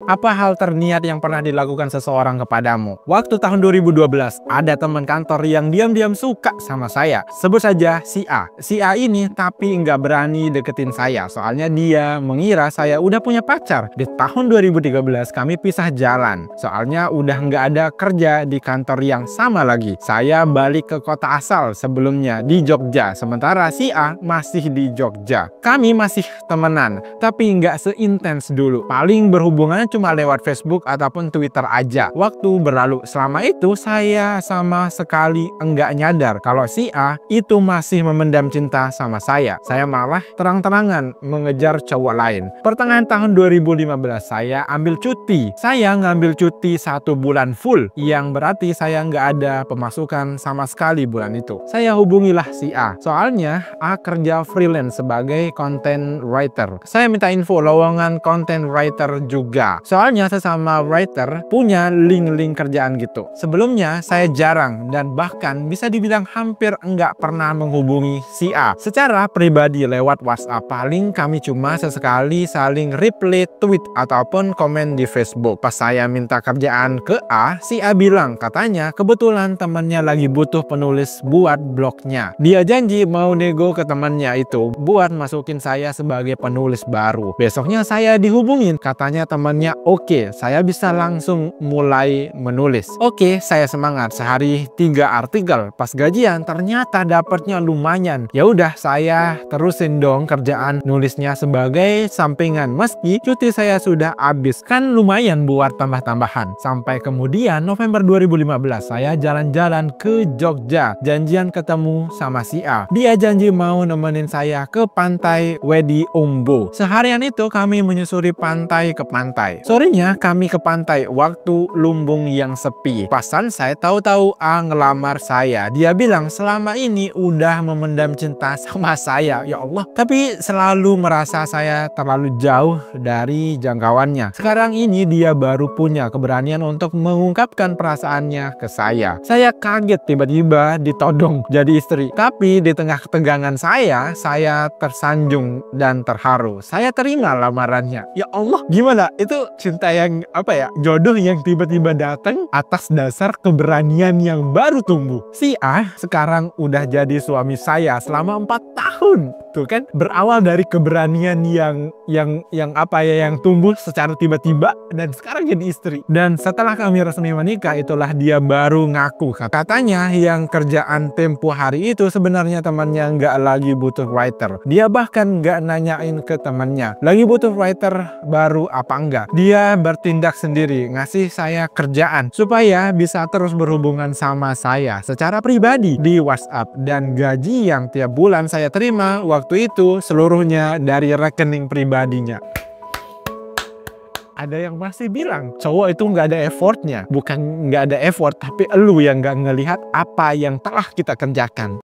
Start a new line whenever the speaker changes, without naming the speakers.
Apa hal terniat yang pernah dilakukan seseorang kepadamu? Waktu tahun 2012, ada teman kantor yang diam-diam suka sama saya. Sebut saja si A. Si A ini tapi nggak berani deketin saya, soalnya dia mengira saya udah punya pacar. Di tahun 2013 kami pisah jalan, soalnya udah nggak ada kerja di kantor yang sama lagi. Saya balik ke kota asal sebelumnya di Jogja, sementara si A masih di Jogja. Kami masih temenan, tapi nggak seintens dulu. Paling berhubungannya cuma lewat Facebook ataupun Twitter aja. Waktu berlalu, selama itu saya sama sekali enggak nyadar kalau si A itu masih memendam cinta sama saya. Saya malah terang-terangan mengejar cowok lain. Pertengahan tahun 2015 saya ambil cuti. Saya ngambil cuti 1 bulan full, yang berarti saya nggak ada pemasukan sama sekali bulan itu. Saya hubungilah si A. Soalnya A kerja freelance sebagai content writer. Saya minta info lowongan content writer juga. Soalnya sesama writer punya link-link kerjaan gitu. Sebelumnya saya jarang dan bahkan bisa dibilang hampir enggak pernah menghubungi si A secara pribadi lewat WhatsApp. Paling kami cuma sesekali saling reply tweet ataupun komen di Facebook. Pas saya minta kerjaan ke A, si A bilang katanya kebetulan temannya lagi butuh penulis buat blognya. Dia janji mau nego ke temannya itu buat masukin saya sebagai penulis baru. Besoknya saya dihubungin, katanya temannya oke, saya bisa langsung mulai menulis. Oke, saya semangat. Sehari 3 artikel. Pas gajian ternyata dapatnya lumayan. Ya udah, saya terusin dong kerjaan nulisnya sebagai sampingan. Meski cuti saya sudah habis, kan lumayan buat tambah-tambahan. Sampai kemudian November 2015 saya jalan-jalan ke Jogja. Janjian ketemu sama si A. Dia janji mau nemenin saya ke pantai Wedi Umbo. Seharian itu kami menyusuri pantai ke pantai. Sorenya kami ke pantai waktu lumbung yang sepi. Pasan saya tahu-tahu A ngelamar saya. Dia bilang selama ini udah memendam cinta sama saya. Ya Allah, tapi selalu merasa saya terlalu jauh dari jangkauannya. Sekarang ini dia baru punya keberanian untuk mengungkapkan perasaannya ke saya. Saya kaget tiba-tiba ditodong jadi istri. Tapi di tengah ketegangan saya tersanjung dan terharu. Saya terima lamarannya. Ya Allah, gimana? Itu cinta yang jodoh yang tiba-tiba datang atas dasar keberanian yang baru tumbuh. Si A sekarang udah jadi suami saya selama 4 tahun. Tuh kan, berawal dari keberanian yang tumbuh secara tiba-tiba dan sekarang jadi istri. Dan setelah kami resmi menikah, itulah dia baru ngaku. Katanya yang kerjaan tempo hari itu sebenarnya temannya nggak lagi butuh writer. Dia bahkan nggak nanyain ke temannya lagi butuh writer baru apa enggak. Dia bertindak sendiri, ngasih saya kerjaan supaya bisa terus berhubungan sama saya secara pribadi di WhatsApp. Dan gaji yang tiap bulan saya terima waktu itu seluruhnya dari rekening pribadinya. Ada yang masih bilang cowok itu nggak ada effortnya. Bukan nggak ada effort, tapi elu yang nggak ngelihat apa yang telah kita kerjakan.